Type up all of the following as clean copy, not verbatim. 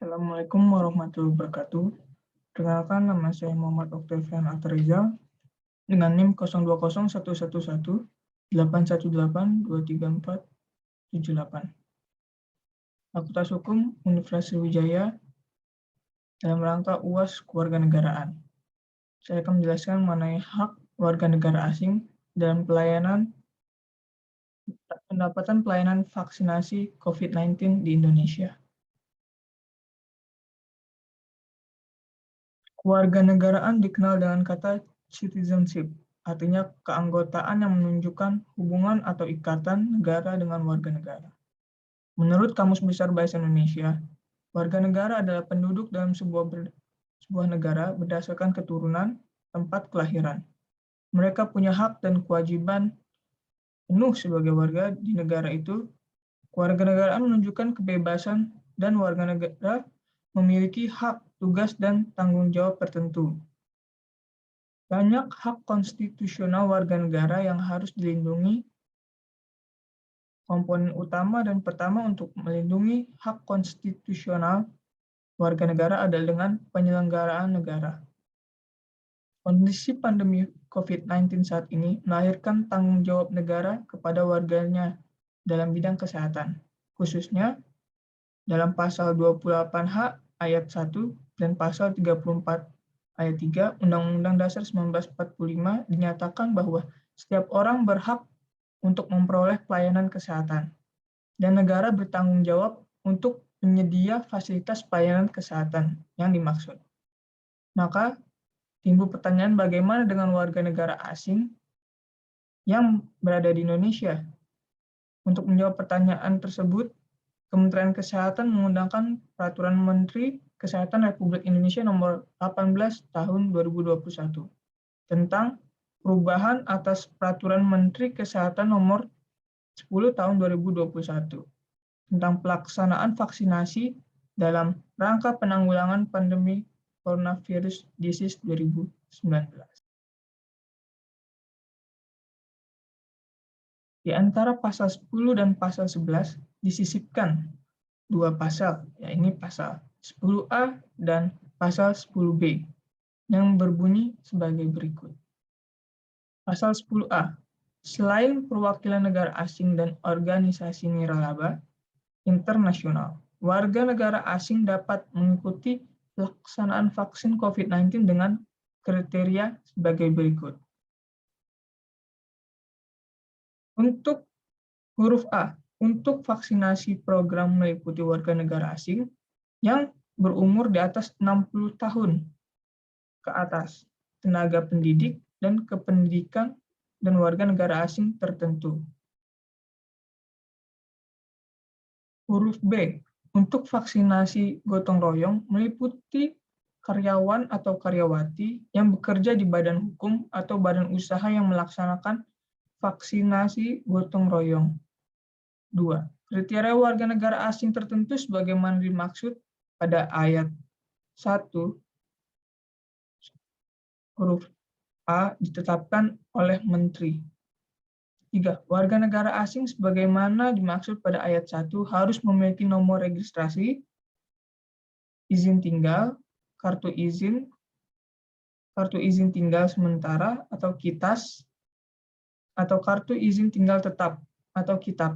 Assalamualaikum warahmatullahi wabarakatuh. Perkenalkan, nama saya Muhammad Oktavian Atrizal dengan NIM 0201118818234878. Fakultas Hukum Universitas Sriwijaya dalam rangka UAS Kewarganegaraan. Saya akan menjelaskan mengenai hak warga negara asing dalam pendapatan pelayanan vaksinasi COVID-19 di Indonesia. Kewarganegaraan dikenal dengan kata citizenship, artinya keanggotaan yang menunjukkan hubungan atau ikatan negara dengan warga negara. Menurut Kamus Besar Bahasa Indonesia, warga negara adalah penduduk dalam sebuah negara berdasarkan keturunan, tempat kelahiran. Mereka punya hak dan kewajiban penuh sebagai warga di negara itu. Kewarganegaraan menunjukkan kebebasan dan warga negara memiliki hak, tugas, dan tanggung jawab tertentu. Banyak hak konstitusional warga negara yang harus dilindungi. Komponen utama dan pertama untuk melindungi hak konstitusional warga negara adalah dengan penyelenggaraan negara. Kondisi pandemi COVID-19 saat ini melahirkan tanggung jawab negara kepada warganya dalam bidang kesehatan, khususnya dalam pasal 28H ayat 1 dan pasal 34 ayat 3 Undang-Undang Dasar 1945 dinyatakan bahwa setiap orang berhak untuk memperoleh pelayanan kesehatan, dan negara bertanggung jawab untuk penyedia fasilitas pelayanan kesehatan yang dimaksud. Maka, timbul pertanyaan bagaimana dengan warga negara asing yang berada di Indonesia? Untuk menjawab pertanyaan tersebut, Kementerian Kesehatan mengundangkan Peraturan Menteri Kesehatan Republik Indonesia Nomor 18 Tahun 2021 tentang perubahan atas Peraturan Menteri Kesehatan Nomor 10 Tahun 2021 tentang pelaksanaan vaksinasi dalam rangka penanggulangan pandemi Coronavirus Disease 2019. Di antara pasal 10 dan pasal 11 disisipkan dua pasal, yaitu pasal 10A dan pasal 10B, yang berbunyi sebagai berikut. Pasal 10A, selain perwakilan negara asing dan organisasi nirlaba internasional, warga negara asing dapat mengikuti pelaksanaan vaksin COVID-19 dengan kriteria sebagai berikut. Untuk huruf A, untuk vaksinasi program meliputi warga negara asing yang berumur di atas 60 tahun ke atas, tenaga pendidik dan kependidikan, dan warga negara asing tertentu. Huruf B, untuk vaksinasi gotong royong meliputi karyawan atau karyawati yang bekerja di badan hukum atau badan usaha yang melaksanakan vaksinasi gotong royong. 2. Kriteria warga negara asing tertentu sebagaimana dimaksud pada ayat 1 huruf A ditetapkan oleh Menteri. 3. Warga negara asing sebagaimana dimaksud pada ayat 1 harus memiliki nomor registrasi, izin tinggal, kartu izin tinggal sementara atau KITAS, atau kartu izin tinggal tetap atau KITAP,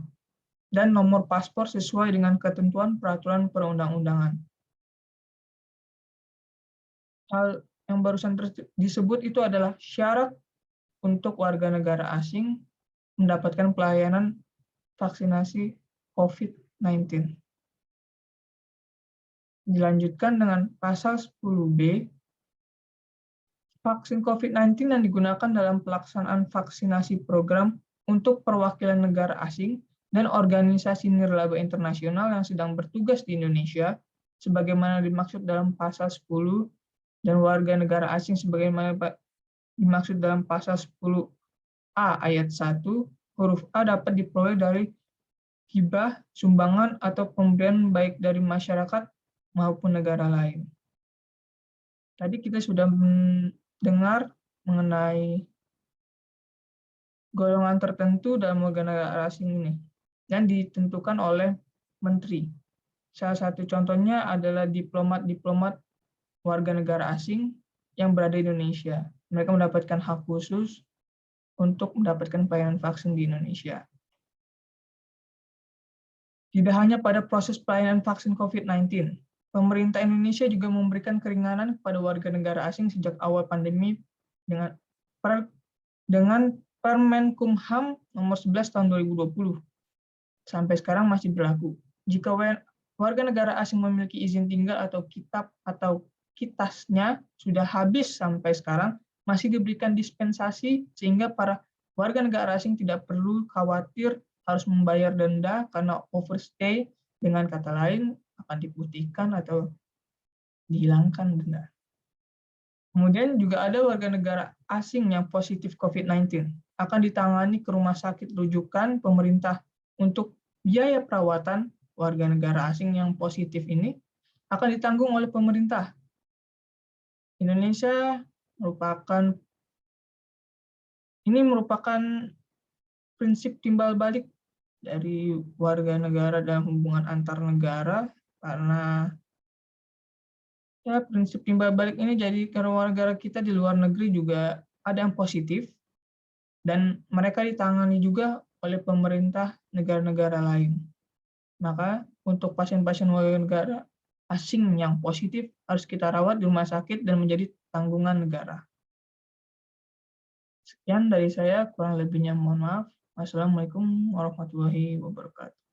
dan nomor paspor sesuai dengan ketentuan peraturan perundang-undangan. Hal yang barusan disebut itu adalah syarat untuk warga negara asing mendapatkan pelayanan vaksinasi COVID-19. Dilanjutkan dengan pasal 10B, vaksin COVID-19 yang digunakan dalam pelaksanaan vaksinasi program untuk perwakilan negara asing dan organisasi nirlaba internasional yang sedang bertugas di Indonesia, sebagaimana dimaksud dalam pasal 10, dan warga negara asing sebagaimana dimaksud dalam pasal 10A ayat 1, huruf A dapat diperoleh dari hibah, sumbangan, atau pemberian baik dari masyarakat maupun negara lain. Tadi kita sudah mendengar mengenai golongan tertentu dalam warga negara asing ini yang ditentukan oleh Menteri. Salah satu contohnya adalah diplomat-diplomat warga negara asing yang berada di Indonesia. Mereka mendapatkan hak khusus untuk mendapatkan pelayanan vaksin di Indonesia. Tidak hanya pada proses pelayanan vaksin COVID-19, pemerintah Indonesia juga memberikan keringanan kepada warga negara asing sejak awal pandemi dengan Permenkumham nomor 11 tahun 2020. Sampai sekarang masih berlaku. Jika warga negara asing memiliki izin tinggal atau kitab atau kitasnya sudah habis sampai sekarang, masih diberikan dispensasi sehingga para warga negara asing tidak perlu khawatir harus membayar denda karena overstay, dengan kata lain akan diputihkan atau dihilangkan denda. Kemudian juga ada warga negara asing yang positif COVID-19 akan ditangani ke rumah sakit rujukan pemerintah untuk biaya perawatan. Warga negara asing yang positif ini akan ditanggung oleh pemerintah. Indonesia merupakan prinsip timbal balik dari warga negara dalam hubungan antar negara, karena ya prinsip timbal balik ini jadi karena warga kita di luar negeri juga ada yang positif dan mereka ditangani juga oleh pemerintah negara-negara lain. Maka untuk pasien-pasien warga negara asing yang positif harus kita rawat di rumah sakit dan menjadi tanggungan negara. Sekian dari saya, kurang lebihnya mohon maaf. Wassalamualaikum warahmatullahi wabarakatuh.